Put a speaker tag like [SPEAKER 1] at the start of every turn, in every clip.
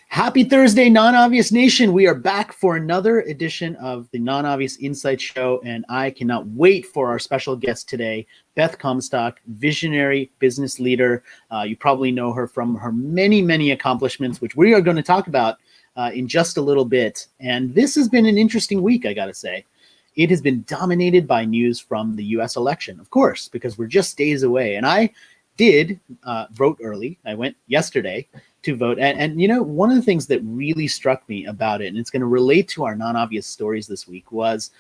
[SPEAKER 1] Happy Thursday, Non-Obvious Nation. We are back for another edition of the Non-Obvious Insight Show, and I cannot wait for our special guest today, Beth Comstock, visionary business leader. You probably know her from her many, many accomplishments, which we are going to talk about in just a little bit. And this has been an interesting week, I got to say. It has been dominated by news from the U.S. election, of course, because we're just days away. And I did vote early. I went yesterday to vote. And you know, one of the things that really struck me about it, and it's going to relate to our non-obvious stories this week, was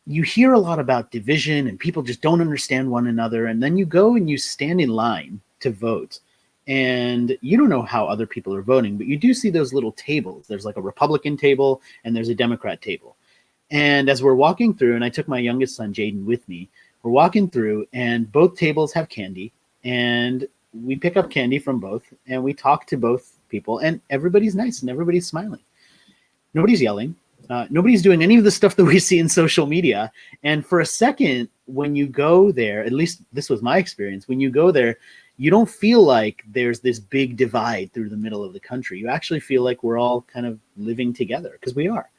[SPEAKER 1] you hear a lot about division and people just don't understand one another. And then you go and you stand in line to vote. And you don't know how other people are voting, but you do see those little tables. There's like a Republican table and there's a Democrat table. And as we're walking through, and I took my youngest son, Jaden, with me, we're walking through and both tables have candy. And we pick up candy from both and we talk to both people and everybody's nice and everybody's smiling. Nobody's yelling. Nobody's doing any of the stuff that we see in social media. And for a second, when you go there, at least this was my experience, when you go there, you don't feel like there's this big divide through the middle of the country. You actually feel like we're all kind of living together because we are.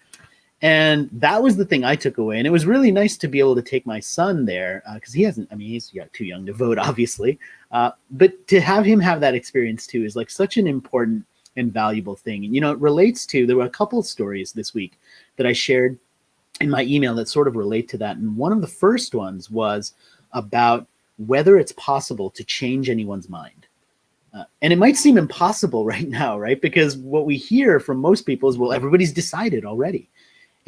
[SPEAKER 1] And that was the thing I took away. And it was really nice to be able to take my son there because he hasn't, I mean, he's too young to vote, obviously. But to have him have that experience too is like such an important and valuable thing. And, you know, it relates to, there were a couple of stories this week that I shared in my email that sort of relate to that. And one of the first ones was about whether it's possible to change anyone's mind. And it might seem impossible right now, right? Because what we hear from most people is, well, everybody's decided already.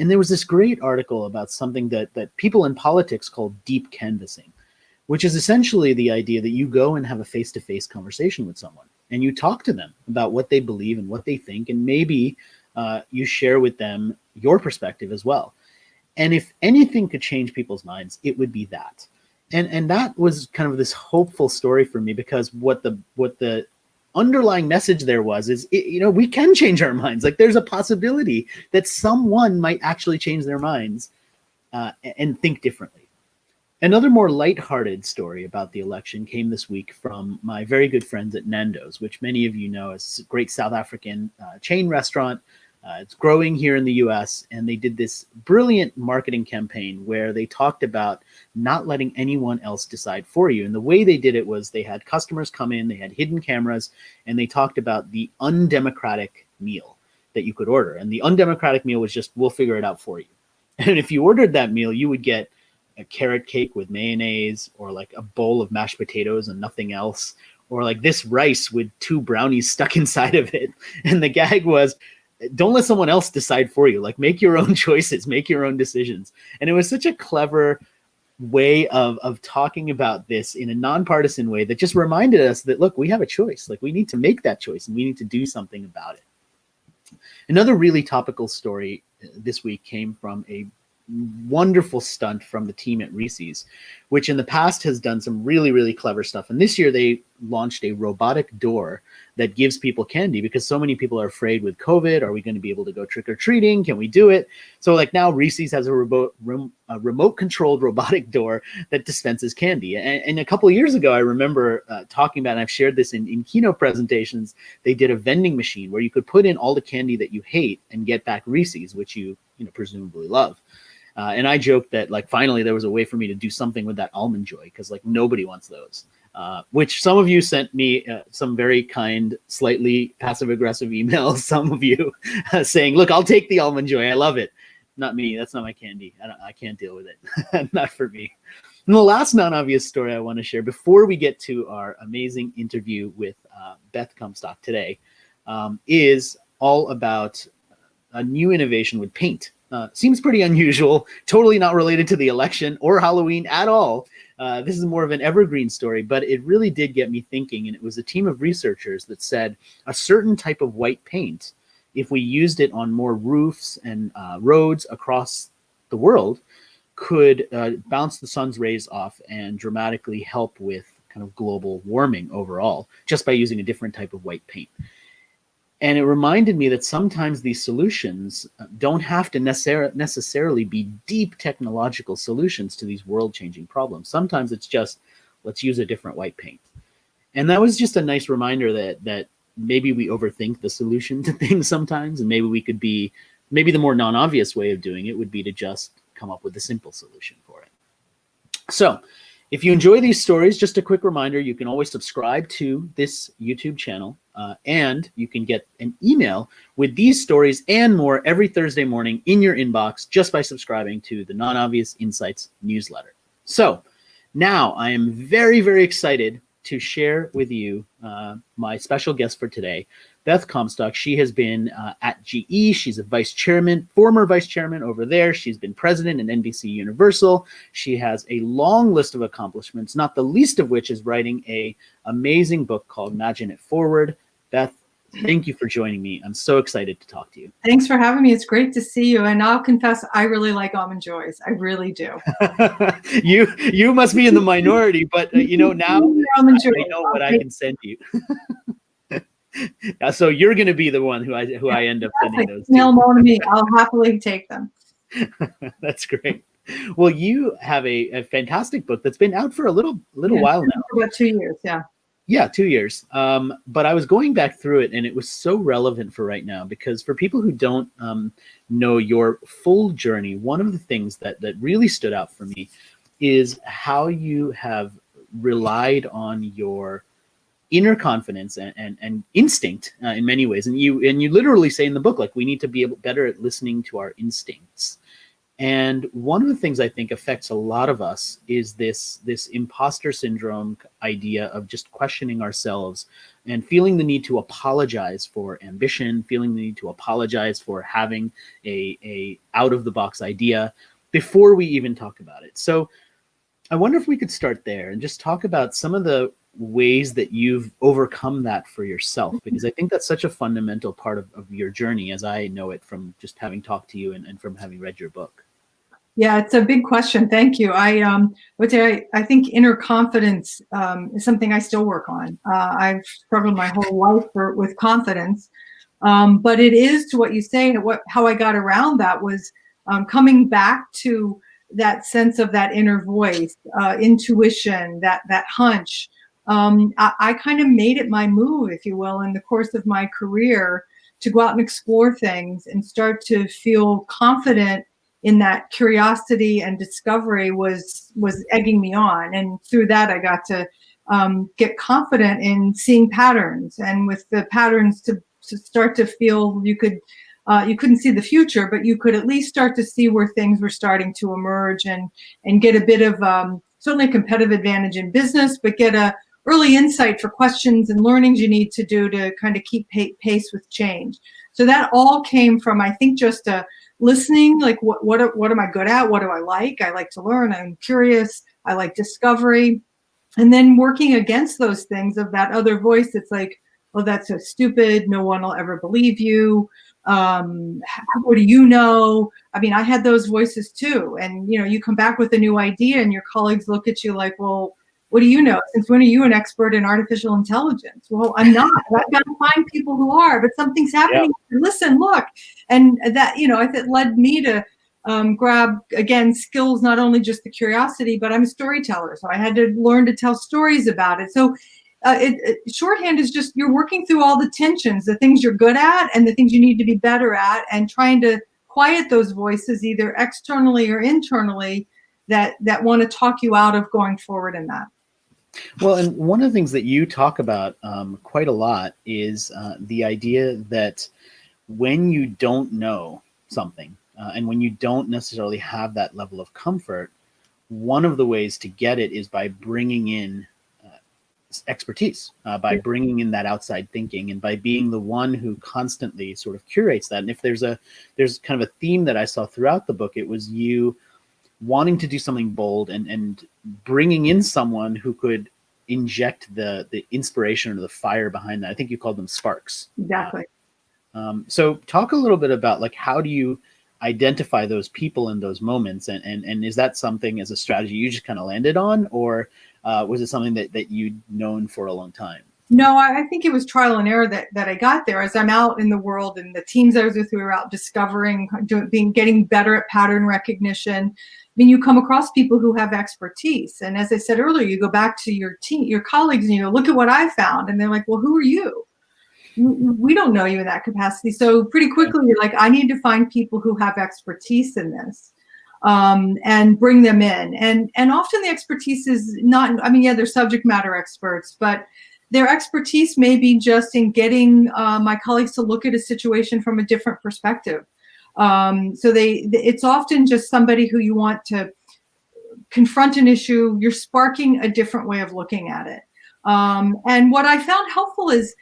[SPEAKER 1] And there was this great article about something that people in politics call deep canvassing, which is essentially the idea that you go and have a face-to-face conversation with someone and you talk to them about what they believe and what they think, and maybe you share with them your perspective as well. And if anything could change people's minds, it would be that. And that was kind of this hopeful story for me, because what the underlying message there was you know, we can change our minds. Like there's a possibility that someone might actually change their minds and think differently. Another more lighthearted story about the election came this week from my very good friends at Nando's, which many of you know is a great South African chain restaurant. It's growing here in the US, and they did this brilliant marketing campaign where they talked about not letting anyone else decide for you. And the way they did it was they had customers come in, they had hidden cameras, and they talked about the undemocratic meal that you could order. And the undemocratic meal was just, we'll figure it out for you. And if you ordered that meal, you would get a carrot cake with mayonnaise, or like a bowl of mashed potatoes and nothing else, or like this rice with 2 brownies stuck inside of it. And the gag was, don't let someone else decide for you. Like, make your own choices, make your own decisions. And it was such a clever way of talking about this in a nonpartisan way that just reminded us that, look, we have a choice. Like, we need to make that choice and we need to do something about it. Another really topical story this week came from a wonderful stunt from the team at Reeses, which in the past has done some really, really clever stuff. And this year they launched a robotic door that gives people candy, because so many people are afraid with COVID. Are we going to be able to go trick-or-treating? Can we do it? So like now Reeses has a remote controlled robotic door that dispenses candy. And a couple of years ago, I remember talking about, and I've shared this in keynote presentations, they did a vending machine where you could put in all the candy that you hate and get back Reeses, which you presumably love. And I joked that, like, finally there was a way for me to do something with that Almond Joy, because like nobody wants those, which some of you sent me some very kind, slightly passive aggressive emails, some of you saying, look, I'll take the Almond Joy. I love it. Not me. That's not my candy. I can't deal with it. Not for me. And the last non-obvious story I want to share before we get to our amazing interview with Beth Comstock today is all about a new innovation with paint. Seems pretty unusual, totally not related to the election or Halloween at all. This is more of an evergreen story, but it really did get me thinking. And it was a team of researchers that said a certain type of white paint, if we used it on more roofs and roads across the world, could bounce the sun's rays off and dramatically help with kind of global warming overall, just by using a different type of white paint. And it reminded me that sometimes these solutions don't have to necessarily be deep technological solutions to these world-changing problems. Sometimes it's just, let's use a different white paint. And that was just a nice reminder that maybe we overthink the solution to things sometimes, and maybe the more non-obvious way of doing it would be to just come up with a simple solution for it. So if you enjoy these stories, just a quick reminder, you can always subscribe to this YouTube channel, and you can get an email with these stories and more every Thursday morning in your inbox just by subscribing to the Non-Obvious Insights newsletter. So now I am very, very excited to share with you my special guest for today, Beth Comstock. She has been at GE. She's a former vice chairman over there. She's been president at NBC Universal. She has a long list of accomplishments, not the least of which is writing an amazing book called Imagine It Forward. Beth, thank you for joining me. I'm so excited to talk to you.
[SPEAKER 2] Thanks for having me. It's great to see you. And I'll confess, I really like almond joys. I really do.
[SPEAKER 1] You must be in the minority, but now I know what I can send you. So you're going to be the one who I end up sending those to.
[SPEAKER 2] Mail them all to me. I'll happily take them.
[SPEAKER 1] That's great. Well, you have a fantastic book that's been out for a little while now.
[SPEAKER 2] About 2 years, yeah.
[SPEAKER 1] Yeah, 2 years. But I was going back through it, and it was so relevant for right now, because for people who don't know your full journey, one of the things that really stood out for me is how you have relied on your inner confidence and instinct in many ways. And you literally say in the book, like, we need to be better at listening to our instincts. And one of the things I think affects a lot of us is this imposter syndrome idea of just questioning ourselves and feeling the need to apologize for ambition, feeling the need to apologize for having a out of the box idea before we even talk about it. So I wonder if we could start there and just talk about some of the ways that you've overcome that for yourself, because I think that's such a fundamental part of your journey, as I know it from just having talked to you and from having read your book.
[SPEAKER 2] Yeah, it's a big question. Thank you. I would say I think inner confidence is something I still work on. I've struggled my whole life with confidence, but it is, to what you say, how I got around that was coming back to that sense of that inner voice, intuition, that hunch. I kind of made it my move, if you will, in the course of my career to go out and explore things and start to feel confident in that. Curiosity and discovery was egging me on. And through that, I got to get confident in seeing patterns, and with the patterns to start to feel you couldn't see the future, but you could at least start to see where things were starting to emerge and get a bit of certainly a competitive advantage in business, but get a early insight for questions and learnings you need to do to kind of keep pace with change. So that all came from, I think, just listening, like what am I good at? What do I like? I like to learn. I'm curious. I like discovery. And then working against those things of that other voice that's like, oh, that's so stupid. No one will ever believe you. What do you know? I mean, I had those voices too. And, you come back with a new idea and your colleagues look at you like, well, what do you know? Since when are you an expert in artificial intelligence? Well, I'm not. I've got to find people who are, but something's happening. Yeah. Listen, look. And that, I think led me to grab, again, skills, not only just the curiosity, but I'm a storyteller. So I had to learn to tell stories about it. So shorthand is just, you're working through all the tensions, the things you're good at and the things you need to be better at, and trying to quiet those voices either externally or internally that want to talk you out of going forward in that.
[SPEAKER 1] Well, and one of the things that you talk about quite a lot is the idea that when you don't know something and when you don't necessarily have that level of comfort, one of the ways to get it is by bringing in expertise, by bringing in that outside thinking, and by being the one who constantly sort of curates that. And if there's kind of a theme that I saw throughout the book, it was you wanting to do something bold and bringing in someone who could inject the inspiration or the fire behind that. I think you called them sparks.
[SPEAKER 2] Exactly.
[SPEAKER 1] So talk a little bit about, like, how do you identify those people in those moments, and is that something as a strategy you just kind of landed on, or was it something that you'd known for a long time?
[SPEAKER 2] No, I think it was trial and error that I got there. As I'm out in the world, and the teams I was with, we were out discovering, getting better at pattern recognition. I mean, you come across people who have expertise. And as I said earlier, you go back to your team, your colleagues, and you go, look at what I found. And they're like, well, who are you? we don't know you in that capacity. So pretty quickly, you're like, I need to find people who have expertise in this, and bring them in. And often the expertise is not, I mean, yeah, they're subject matter experts, but their expertise may be just in getting my colleagues to look at a situation from a different perspective. So it's often just somebody who you want to confront an issue. You're sparking a different way of looking at it. And what I found helpful is,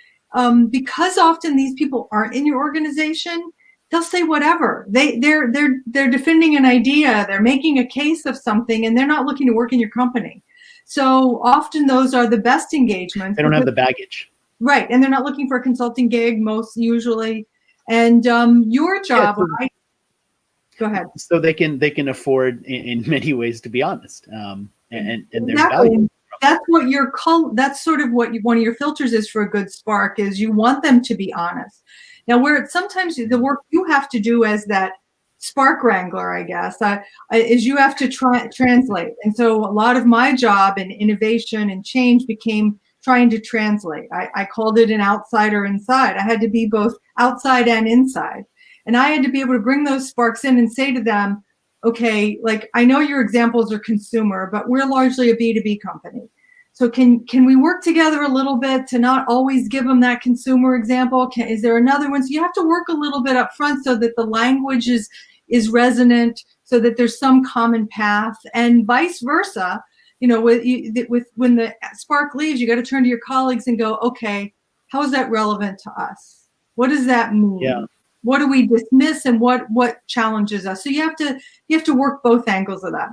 [SPEAKER 2] because often these people aren't in your organization, they'll say whatever. They're defending an idea, they're making a case of something, and they're not looking to work in your company. So often those are the best engagements.
[SPEAKER 1] They don't have the baggage.
[SPEAKER 2] Right, and they're not looking for a consulting gig most usually. And your job, go ahead.
[SPEAKER 1] So they can afford in many ways to be honest, and there's
[SPEAKER 2] exactly.
[SPEAKER 1] value.
[SPEAKER 2] That's what that's sort of what one of your filters is for a good spark, is you want them to be honest. Now, where sometimes the work you have to do as that spark wrangler, I guess, is you have to translate. And so a lot of my job in innovation and change became trying to translate. I called it an outsider inside. I had to be both outside and inside. And I had to be able to bring those sparks in and say to them, okay, like, I know your examples are consumer, but we're largely a B2B company. So can we work together a little bit to not always give them that consumer example? Is there another one? So you have to work a little bit up front so that the language is resonant, so that there's some common path, and vice versa. You know, with when the spark leaves, you got to turn to your colleagues and go, okay, how is that relevant to us? What does that mean?
[SPEAKER 1] Yeah.
[SPEAKER 2] What do we dismiss, and what challenges us? So you have to work both angles of that.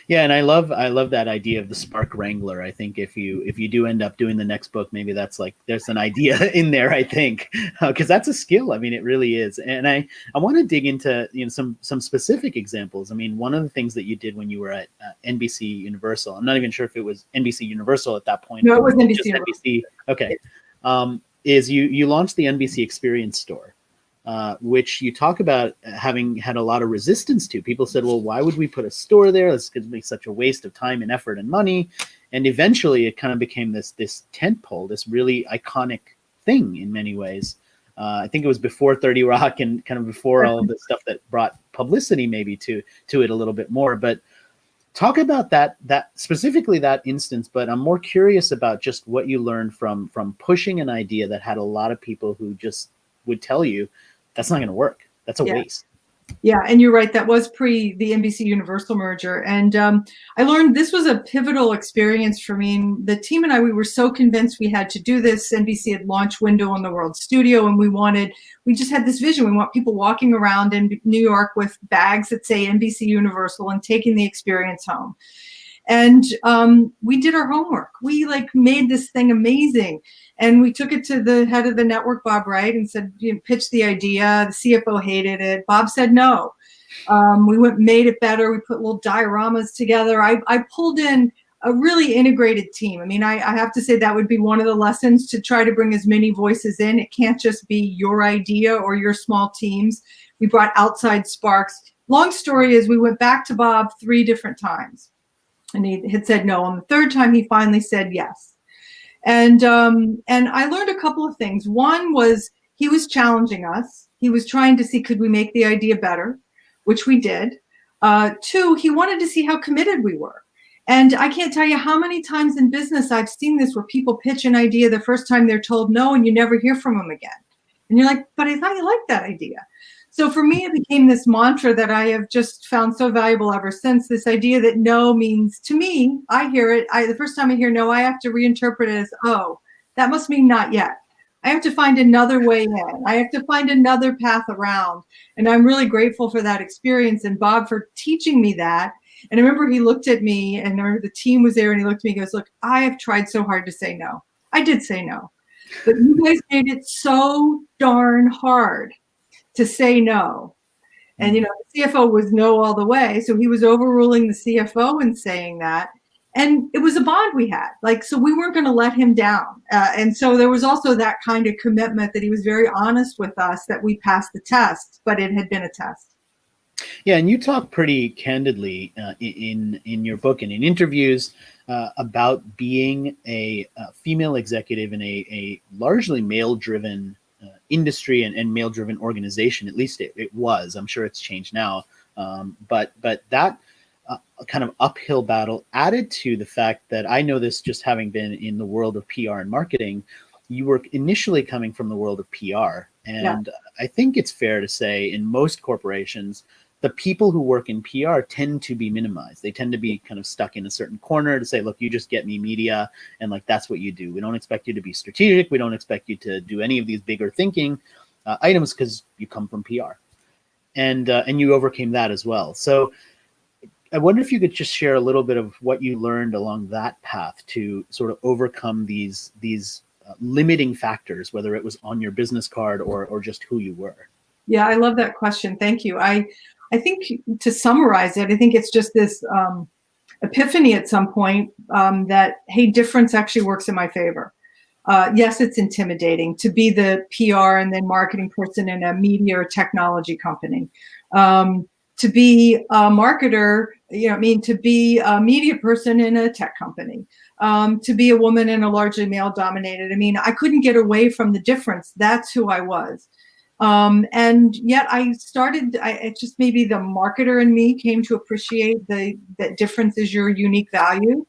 [SPEAKER 1] Yeah, and I love that idea of the spark wrangler. I think if you do end up doing the next book, maybe that's like, there's an idea in there, I think, because that's a skill. I mean, it really is. And I want to dig into some specific examples. I mean, one of the things that you did when you were at NBC Universal, I'm not even sure if it was NBC Universal at that point.
[SPEAKER 2] No, it was NBC.
[SPEAKER 1] NBC. Okay, is you launched the NBC Experience Store. Which you talk about having had a lot of resistance to. People said, well, why would we put a store there? This could be such a waste of time and effort and money. And eventually it kind of became this tent pole, this really iconic thing in many ways. I think it was before 30 Rock and kind of before all of the stuff that brought publicity maybe to it a little bit more. But talk about that specifically that instance, but I'm more curious about just what you learned from pushing an idea that had a lot of people who just would tell you, that's not going to work. That's a waste.
[SPEAKER 2] Yeah, and you're right. That was pre the NBC Universal merger. And I learned this was a pivotal experience for me. And the team and I, we were so convinced we had to do this. NBC had launched Window on the World Studio, and we just had this vision. We want people walking around in New York with bags that say NBC Universal and taking the experience home. And we did our homework. We made this thing amazing. And we took it to the head of the network, Bob Wright, and said, pitched the idea. The CFO hated it. Bob said no. We made it better. We put little dioramas together. I pulled in a really integrated team. I mean, I have to say that would be one of the lessons, to try to bring as many voices in. It can't just be your idea or your small teams. We brought outside sparks. Long story is, we went back to Bob 3 different times, and he had said no. On the 3rd time, he finally said yes. And I learned a couple of things. One was, he was challenging us. He was trying to see, could we make the idea better, which we did. 2, he wanted to see how committed we were. And I can't tell you how many times in business I've seen this, where people pitch an idea the first time they're told no, and you never hear from them again. And you're like, but I thought you liked that idea. So for me, it became this mantra that I have just found so valuable ever since. This idea that no means, to me, I hear it. The first time I hear no, I have to reinterpret it as, oh, that must mean not yet. I have to find another way in. I have to find another path around. And I'm really grateful for that experience, and Bob for teaching me that. And I remember he looked at me, and the team was there, and he looked at me and goes, look, I have tried so hard to say no. I did say no. But you guys made it so darn hard to say no. And, the CFO was no all the way. So he was overruling the CFO in saying that. And it was a bond we had. So we weren't going to let him down. And so there was also that kind of commitment, that he was very honest with us, that we passed the test, but it had been a test.
[SPEAKER 1] Yeah, and you talk pretty candidly in your book and in interviews about being a female executive in a largely male-driven industry and male-driven organization. At least it was. I'm sure it's changed now. But that kind of uphill battle, added to the fact that I know this just having been in the world of PR and marketing, you were initially coming from the world of PR. And I think it's fair to say in most corporations, the people who work in PR tend to be minimized. They tend to be kind of stuck in a certain corner to say, look, you just get me media, and like that's what you do. We don't expect you to be strategic. We don't expect you to do any of these bigger thinking items because you come from PR. And you overcame that as well. So I wonder if you could just share a little bit of what you learned along that path to sort of overcome these limiting factors, whether it was on your business card or just who you were.
[SPEAKER 2] Yeah, I love that question. Thank you. I think to summarize it, I think it's just this epiphany at some point that, hey, difference actually works in my favor. Yes, it's intimidating to be the PR and then marketing person in a media or technology company. To be a marketer, to be a media person in a tech company. To be a woman in a largely male-dominated. I couldn't get away from the difference. That's who I was. And yet it's just maybe the marketer in me came to appreciate that difference is your unique value.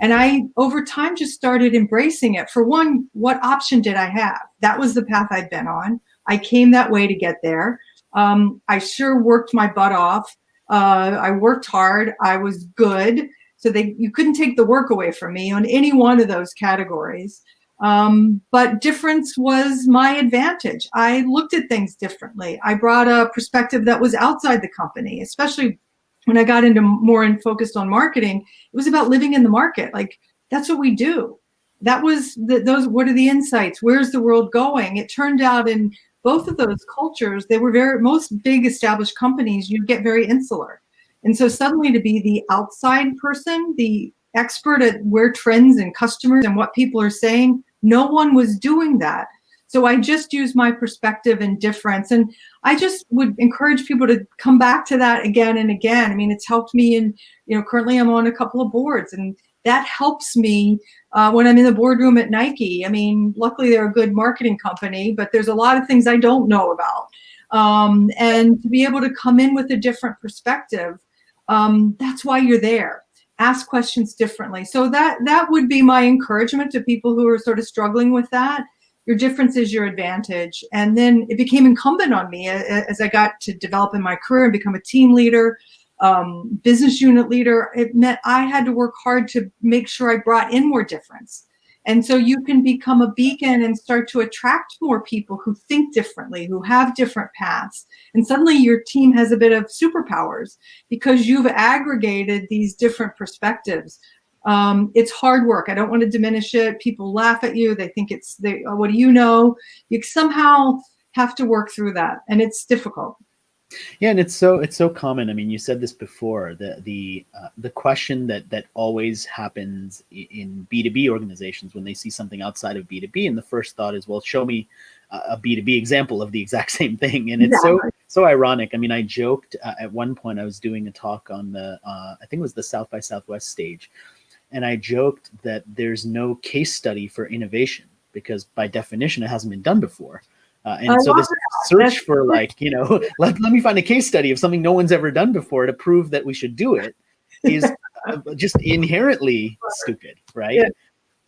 [SPEAKER 2] And I, over time, just started embracing it. For one, what option did I have? That was the path I'd been on. I came that way to get there. I sure worked my butt off. I worked hard. I was good. So you couldn't take the work away from me on any one of those categories. But difference was my advantage. I looked at things differently. I brought a perspective that was outside the company, especially when I got into more and focused on marketing. It was about living in the market. Like, that's what we do. That was what are the insights? Where's the world going? It turned out in both of those cultures, they were most big established companies, you get very insular. And so suddenly to be the outside person, the expert at where trends and customers and what people are saying, no one was doing that. So I just used my perspective and difference. And I just would encourage people to come back to that again and again. It's helped me in, currently I'm on a couple of boards, and that helps me when I'm in the boardroom at Nike. Luckily they're a good marketing company, but there's a lot of things I don't know about. And to be able to come in with a different perspective, that's why you're there. Ask questions differently. So that would be my encouragement to people who are sort of struggling with that. Your difference is your advantage. And then it became incumbent on me as I got to develop in my career and become a team leader, business unit leader. It meant I had to work hard to make sure I brought in more difference. And so you can become a beacon and start to attract more people who think differently, who have different paths. And suddenly your team has a bit of superpowers because you've aggregated these different perspectives. It's hard work. I don't want to diminish it. People laugh at you. They think what do you know? You somehow have to work through that, and it's difficult.
[SPEAKER 1] Yeah, and it's so common. You said this before. The question that always happens in B2B organizations when they see something outside of B2B, and the first thought is, well, show me a B2B example of the exact same thing. And it's so ironic. I joked at one point I was doing a talk on the I think it was the South by Southwest stage, and I joked that there's no case study for innovation because by definition it hasn't been done before. And so this search for let me find a case study of something no one's ever done before to prove that we should do it is just inherently stupid, right?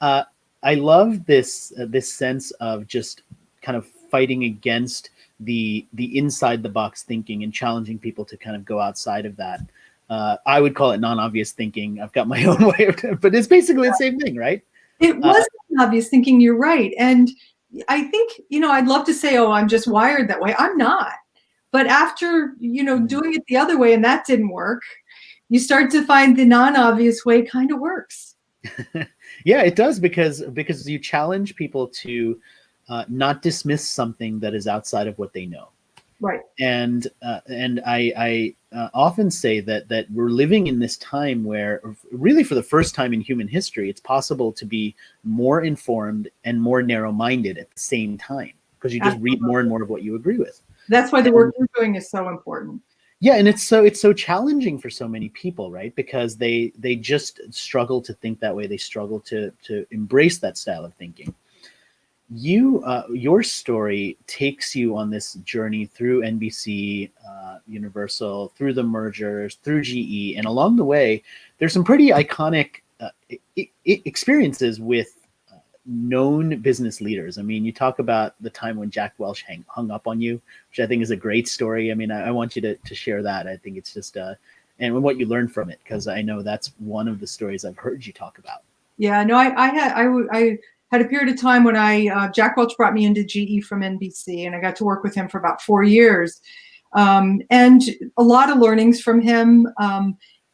[SPEAKER 1] Yeah. I love this sense of just kind of fighting against the inside the box thinking and challenging people to kind of go outside of that. I would call it non-obvious thinking. I've got my own way of it, but it's basically the same thing, right?
[SPEAKER 2] It was obvious thinking. You're right. And I think, I'd love to say, oh, I'm just wired that way. I'm not. But after, doing it the other way and that didn't work, you start to find the non-obvious way kind of works.
[SPEAKER 1] Yeah, it does because you challenge people to not dismiss something that is outside of what they know.
[SPEAKER 2] Right.
[SPEAKER 1] And I often say that we're living in this time where really for the first time in human history, it's possible to be more informed and more narrow-minded at the same time because you just read more and more of what you agree with.
[SPEAKER 2] That's why the work you're doing is so important.
[SPEAKER 1] Yeah, and it's so challenging for so many people, right? Because they just struggle to think that way. They struggle to embrace that style of thinking. Your story takes you on this journey through NBC Universal, through the mergers, through GE, and along the way, there's some pretty iconic experiences with known business leaders. I mean, you talk about the time when Jack Welch hung up on you, which I think is a great story. I mean, I want you to share that. I think it's just and what you learned from it, because I know that's one of the stories I've heard you talk about.
[SPEAKER 2] Yeah, no, I had a period of time when Jack Welch brought me into GE from NBC, and I got to work with him for about 4 years, and a lot of learnings from him.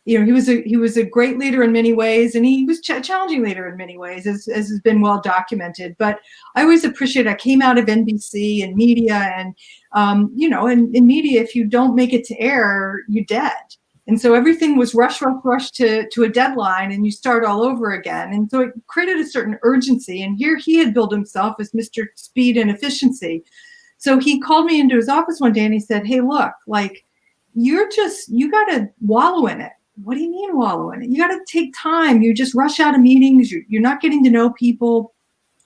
[SPEAKER 2] You know, he was a great leader in many ways, and he was a challenging leader in many ways, as has been well documented. But I always appreciate. I came out of NBC and media, and you know, in media, if you don't make it to air, you're dead. And so everything was rush to a deadline, and you start all over again. And so it created a certain urgency. And here he had billed himself as Mr. Speed and Efficiency. So he called me into his office one day and he said, "Hey, look, like you got to wallow in it." What do you mean wallow in it? You got to take time. You just rush out of meetings. You're not getting to know people.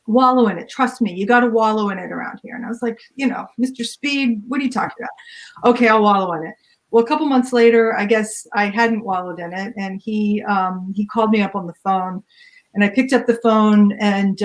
[SPEAKER 2] Wallow in it. Trust me, you got to wallow in it around here. And I was like, you know, Mr. Speed, what are you talking about? Okay, I'll wallow in it. Well, a couple months later, I guess I hadn't wallowed in it, and he called me up on the phone, and I picked up the phone, and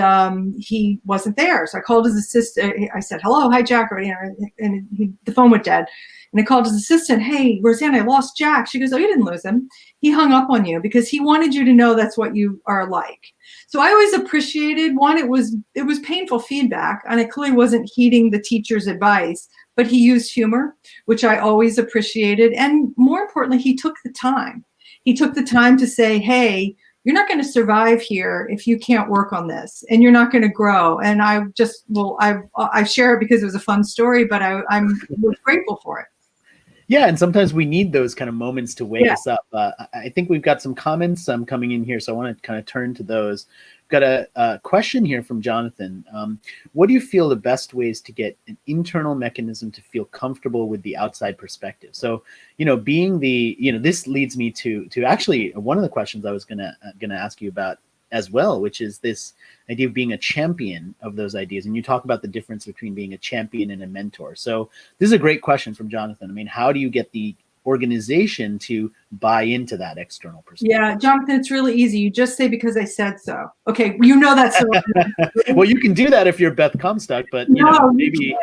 [SPEAKER 2] he wasn't there. So I called his assistant. I said, "Hello, hi, Jack," and the phone went dead. And I called his assistant. "Hey, Roseanne, I lost Jack." She goes, "Oh, you didn't lose him. He hung up on you because he wanted you to know that's what you are like." So I always appreciated, one, it was painful feedback, and I clearly wasn't heeding the teacher's advice, but he used humor, which I always appreciated. And more importantly, he took the time. He took the time to say, "Hey, you're not going to survive here if you can't work on this, and you're not going to grow." And I share it because it was a fun story, but I'm grateful for it.
[SPEAKER 1] Yeah, and sometimes we need those kind of moments to wake us up. I think we've got some comments coming in here, so I want to kind of turn to those. Got a question here from Jonathan. What do you feel the best ways to get an internal mechanism to feel comfortable with the outside perspective? So, you know, this leads me to actually one of the questions I was gonna ask you about as well, which is this idea of being a champion of those ideas. And you talk about the difference between being a champion and a mentor. So this is a great question from Jonathan. I mean, how do you get the organization to buy into that external perspective?
[SPEAKER 2] Yeah, Jonathan, it's really easy. You just say, "Because I said so." Okay, you know that's so.
[SPEAKER 1] Well, you can do that if you're Beth Comstock, but you know, maybe.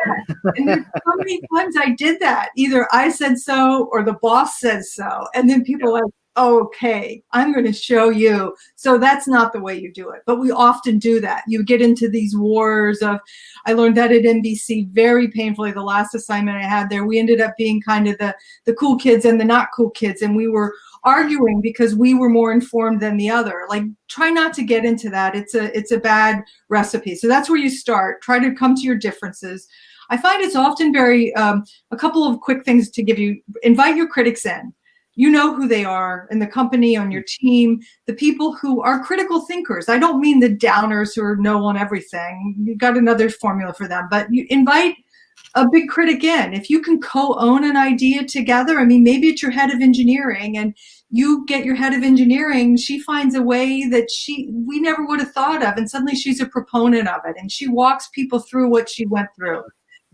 [SPEAKER 2] And there's so many times I did that. Either I said so or the boss says so, and then people are like, "Okay, I'm going to show you." So that's not the way you do it. But we often do that. You get into these wars of, I learned that at NBC very painfully. The last assignment I had there, we ended up being kind of the cool kids and the not cool kids. And we were arguing because we were more informed than the other. Like, try not to get into that. It's a bad recipe. So that's where you start. Try to come to your differences. I find it's often very, a couple of quick things to give you. Invite your critics in. You know who they are in the company, on your team, the people who are critical thinkers. I don't mean the downers who are no on everything. You've got another formula for them, but you invite a big critic in. If you can co-own an idea together, I mean, maybe it's your head of engineering and you get your head of engineering, she finds a way that we never would have thought of, and suddenly she's a proponent of it, and she walks people through what she went through.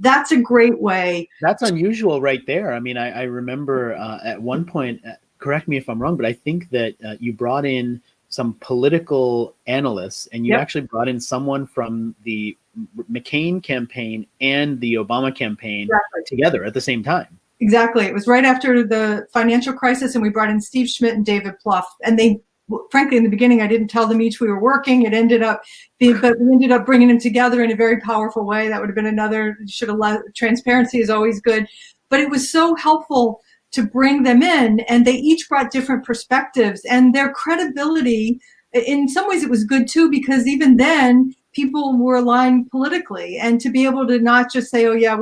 [SPEAKER 2] That's a great way.
[SPEAKER 1] That's unusual right there. I mean, I remember at one point, correct me if I'm wrong, but I think that you brought in some political analysts, and you actually brought in someone from the McCain campaign and the Obama campaign together at the same time.
[SPEAKER 2] Exactly. It was right after the financial crisis, and we brought in Steve Schmidt and David Plouffe, and they, frankly, in the beginning, I didn't tell them each we were working. But we ended up bringing them together in a very powerful way. That would have been another, transparency is always good. But it was so helpful to bring them in, and they each brought different perspectives, and their credibility, in some ways it was good too, because even then people were aligned politically, and to be able to not just say, "Oh yeah,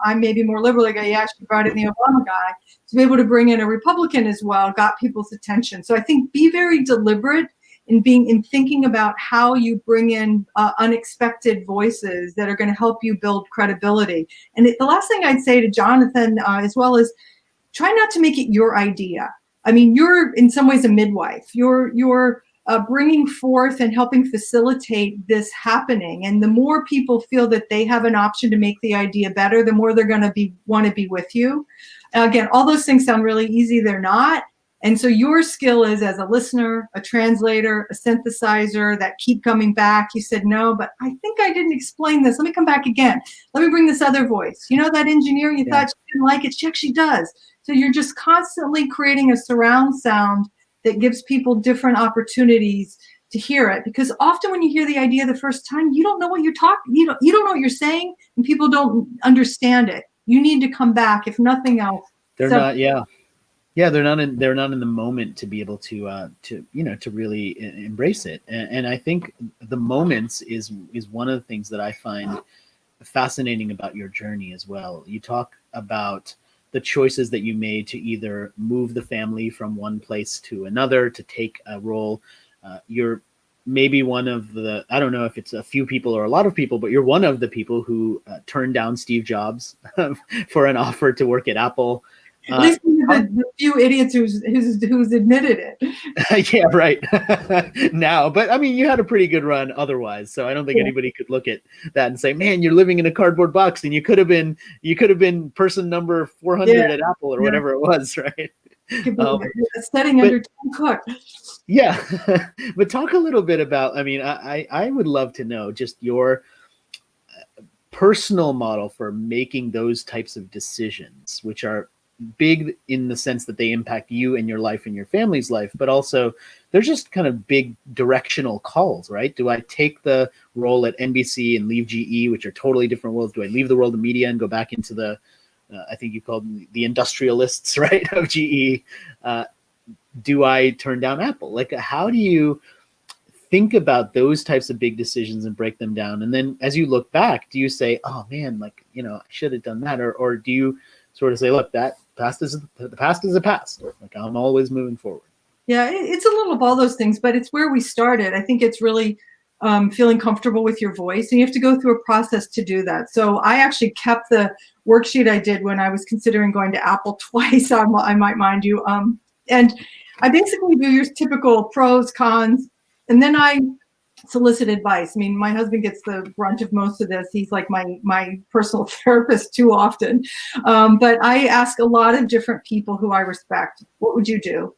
[SPEAKER 2] I'm maybe more liberal," like, "Yeah, she brought in the Obama guy," to be able to bring in a Republican as well, got people's attention. So I think be very deliberate in thinking about how you bring in unexpected voices that are going to help you build credibility. And the last thing I'd say to Jonathan, as well, is try not to make it your idea. I mean, you're in some ways a midwife. You're bringing forth and helping facilitate this happening. And the more people feel that they have an option to make the idea better, the more they're going to want to be with you. Again, all those things sound really easy. They're not. And so your skill is as a listener, a translator, a synthesizer that keep coming back. You said, no, but I think I didn't explain this. Let me come back again. Let me bring this other voice. You know, that engineer, you thought she didn't like it. She actually does. So you're just constantly creating a surround sound that gives people different opportunities to hear it. Because often when you hear the idea the first time, you don't know what you're talking, you don't know what you're saying, and people don't understand it. You need to come back, if nothing else.
[SPEAKER 1] They're not, yeah, they're not in the moment to be able to really embrace it. And I think the moments is one of the things that I find fascinating about your journey as well. You talk about the choices that you made to either move the family from one place to another, to take a role. You're maybe one of the, I don't know if it's a few people or a lot of people, but you're one of the people who turned down Steve Jobs for an offer to work at Apple.
[SPEAKER 2] At least the few idiots who's admitted it.
[SPEAKER 1] Yeah, right. Now, but I mean, you had a pretty good run otherwise, so I don't think anybody could look at that and say, "Man, you're living in a cardboard box," and you could have been person number 400 at Apple or whatever it was, right?
[SPEAKER 2] Studying under Tim Cook.
[SPEAKER 1] Yeah, but talk a little bit about. I mean, I would love to know just your personal model for making those types of decisions, which are big in the sense that they impact you and your life and your family's life, but also they're just kind of big directional calls, right? Do I take the role at NBC and leave GE, which are totally different worlds? Do I leave the world of media and go back into the, I think you called them the industrialists, right, of GE? Do I turn down Apple? Like, how do you think about those types of big decisions and break them down? And then as you look back, do you say, oh man, like, I should have done that? Or do you sort of say, look, the past is a past. Like, I'm always moving forward.
[SPEAKER 2] Yeah, it's a little of all those things, but it's where we started. I think it's really feeling comfortable with your voice, and you have to go through a process to do that. So I actually kept the worksheet I did when I was considering going to Apple twice, I might mind you. And I basically do your typical pros, cons, and then I solicit advice. I mean, my husband gets the brunt of most of this. He's like my personal therapist too often. But I ask a lot of different people who I respect, what would you do?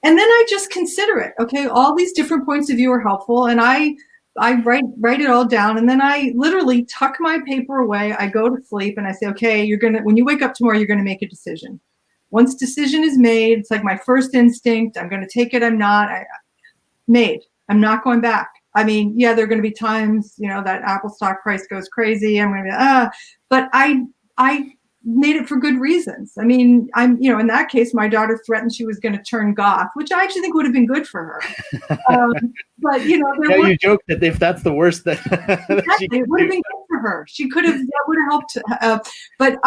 [SPEAKER 2] And then I just consider it. Okay, all these different points of view are helpful, and I write it all down, and then I literally tuck my paper away. I go to sleep, and I say, okay, when you wake up tomorrow, you're gonna make a decision. Once decision is made, it's like my first instinct. I'm gonna take it. I'm not. I'm not going back. I mean, yeah, there are going to be times, that Apple stock price goes crazy. I'm going to be, but I made it for good reasons. I mean, in that case, my daughter threatened she was going to turn goth, which I actually think would have been good for her. But
[SPEAKER 1] you joke that if that's the worst, that
[SPEAKER 2] exactly, it would have been good for her. She could have, that would have helped. But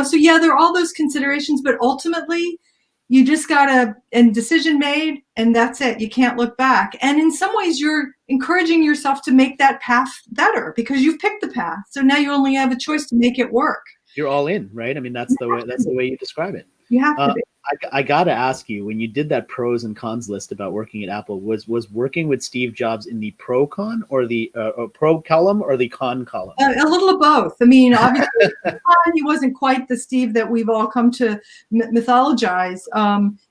[SPEAKER 2] so yeah, there are all those considerations, but ultimately, you just and decision made, and that's it. You can't look back. And in some ways, you're encouraging yourself to make that path better because you've picked the path. So now you only have a choice to make it work. You're
[SPEAKER 1] all in, right? I mean, that's the way you describe it.
[SPEAKER 2] You have to be.
[SPEAKER 1] I got to ask you, when you did that pros and cons list about working at Apple, was working with Steve Jobs in the pro con or the pro column or the con column?
[SPEAKER 2] A little of both. I mean, obviously, he wasn't quite the Steve that we've all come to mythologize.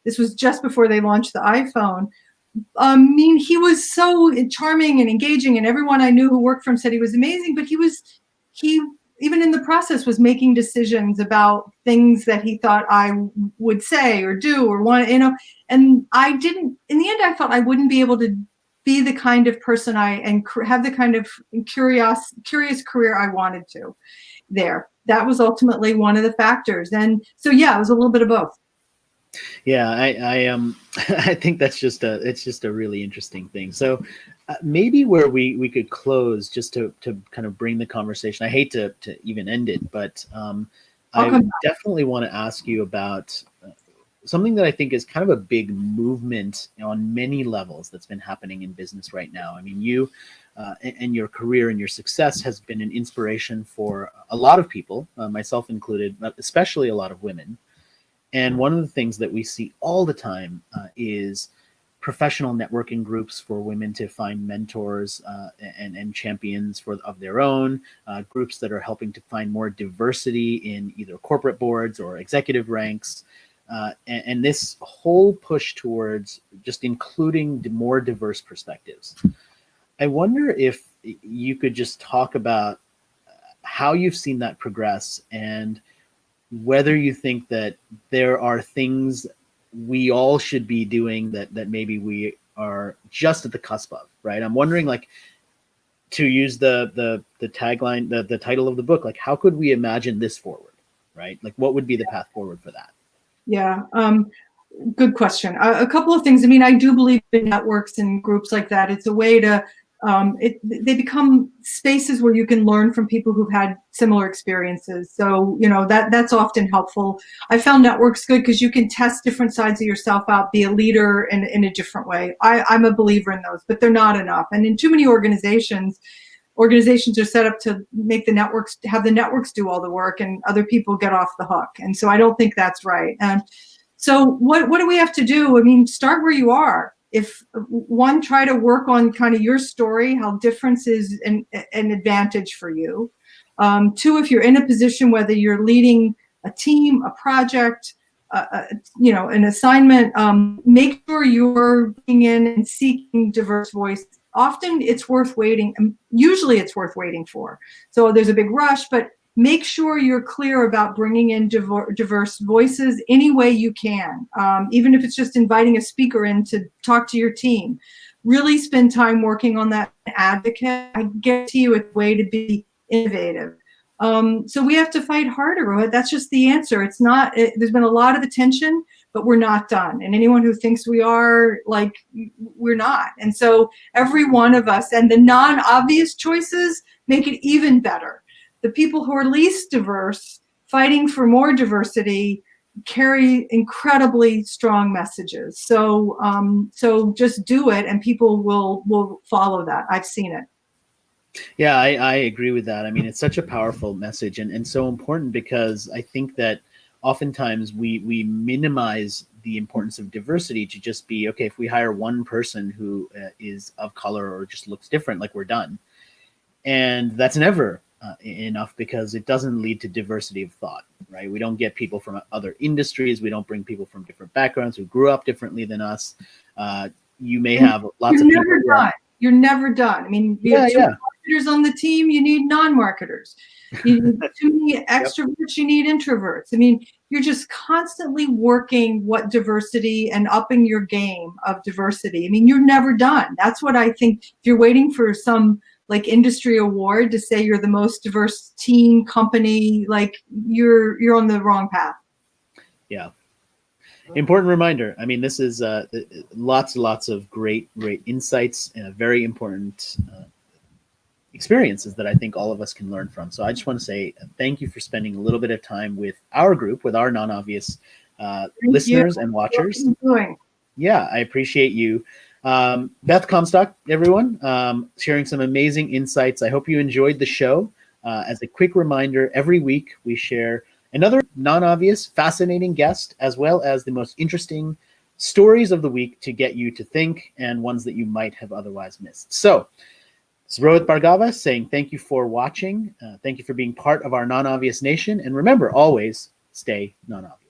[SPEAKER 2] This was just before they launched the iPhone. I mean, he was so charming and engaging, and everyone I knew who worked for him said he was amazing, but he even in the process was making decisions about things that he thought I would say or do or want, and I didn't, in the end, I felt I wouldn't be able to be the kind of person and have the kind of curious career I wanted to there. That was ultimately one of the factors. And so, yeah, it was a little bit of both.
[SPEAKER 1] Yeah, I think it's just a really interesting thing. So maybe where we could close, just to kind of bring the conversation. I hate to even end it, but I definitely want to ask you about something that I think is kind of a big movement on many levels that's been happening in business right now. I mean, you and your career and your success has been an inspiration for a lot of people, myself included, but especially a lot of women. And one of the things that we see all the time is professional networking groups for women to find mentors and champions of their own, groups that are helping to find more diversity in either corporate boards or executive ranks. And this whole push towards just including more diverse perspectives. I wonder if you could just talk about how you've seen that progress and whether you think that there are things we all should be doing that maybe we are just at the cusp of, right? I'm wondering, like, to use the tagline, the title of the book, like, how could we imagine this forward, right? Like, what would be the path forward for that?
[SPEAKER 2] Yeah, good question. A couple of things. I mean, I do believe in networks and groups like that. It's a way to, they become spaces where you can learn from people who've had similar experiences. So, you know, that's often helpful. I found networks good because you can test different sides of yourself out, be a leader in a different way. I'm a believer in those, but they're not enough. And in too many organizations are set up to make have the networks do all the work and other people get off the hook. And so I don't think that's right. And so what do we have to do? I mean, start where you are. If one, try to work on kind of your story, how difference is an advantage for you. Two, if you're in a position, whether you're leading a team, a project, you know, an assignment, make sure you're being in and seeking diverse voice. Often it's worth waiting. Usually it's worth waiting for. So there's a big rush, but make sure you're clear about bringing in diverse voices any way you can. Even if it's just inviting a speaker in to talk to your team. Really spend time working on that advocate. I guarantee you it's a way to be innovative. So we have to fight harder, Rohit. That's just the answer. It's not, there's been a lot of attention, but we're not done. And anyone who thinks we are, like, we're not. And so every one of us, and the non-obvious choices make it even better. The people who are least diverse, fighting for more diversity, carry incredibly strong messages. So, so just do it, and people will follow that. I've seen it.
[SPEAKER 1] Yeah, I agree with that. I mean, it's such a powerful message and so important, because I think that oftentimes we minimize the importance of diversity to just be, okay, if we hire one person who is of color or just looks different, like, we're done. And that's never enough, because it doesn't lead to diversity of thought, right? We don't get people from other industries. We don't bring people from different backgrounds who grew up differently than us. You may have lots of people.
[SPEAKER 2] You're never done. I mean, you have two marketers on the team, you need non-marketers. You need too many extroverts, you need introverts. I mean, you're just constantly working what diversity and upping your game of diversity. I mean, you're never done. That's what I think. If you're waiting for some, like, industry award to say you're the most diverse team, company, like, you're on the wrong path. Yeah.
[SPEAKER 1] Important reminder. I mean, this is lots of great insights and very important experiences that I think all of us can learn from. So I just want to say thank you for spending a little bit of time with our group, with our non-obvious listeners and watchers. Yeah, I appreciate you. Beth Comstock, everyone, sharing some amazing insights. I hope you enjoyed the show. As a quick reminder, every week we share another non-obvious, fascinating guest, as well as the most interesting stories of the week to get you to think, and ones that you might have otherwise missed. So, it's Rohit Bhargava saying thank you for watching. Thank you for being part of our non-obvious nation. And remember, always stay non-obvious.